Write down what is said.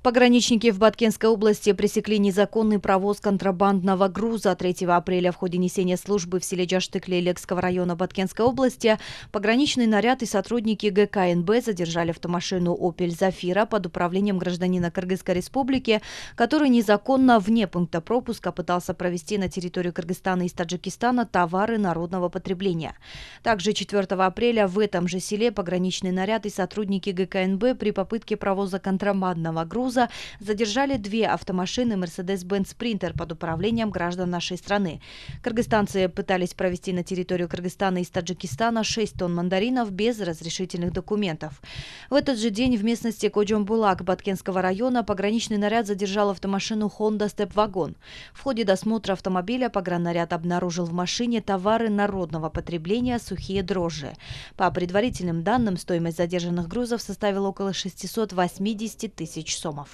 Пограничники в Баткенской области пресекли незаконный провоз контрабандного груза. 3 апреля в ходе несения службы в селе Джаштыкле Лекского района Баткенской области пограничный наряд и сотрудники ГКНБ задержали автомашину «Опель Зафира» под управлением гражданина Кыргызской республики, который незаконно вне пункта пропуска пытался провести на территорию Кыргызстана из Таджикистана товары народного потребления. Также 4 апреля в этом же селе пограничный наряд и сотрудники ГКНБ при попытке провоза контрабандного груза задержали 2 автомашины Mercedes-Benz Sprinter под управлением граждан нашей страны. Кыргызстанцы пытались провести на территорию Кыргызстана из Таджикистана 6 тонн мандаринов без разрешительных документов. В этот же день в местности Коджомбулак Баткенского района пограничный наряд задержал автомашину Honda Step Wagon. В ходе досмотра автомобиля пограннаряд обнаружил в машине товары народного потребления, сухие дрожжи. По предварительным данным, стоимость задержанных грузов составила около 680 тысяч сомов.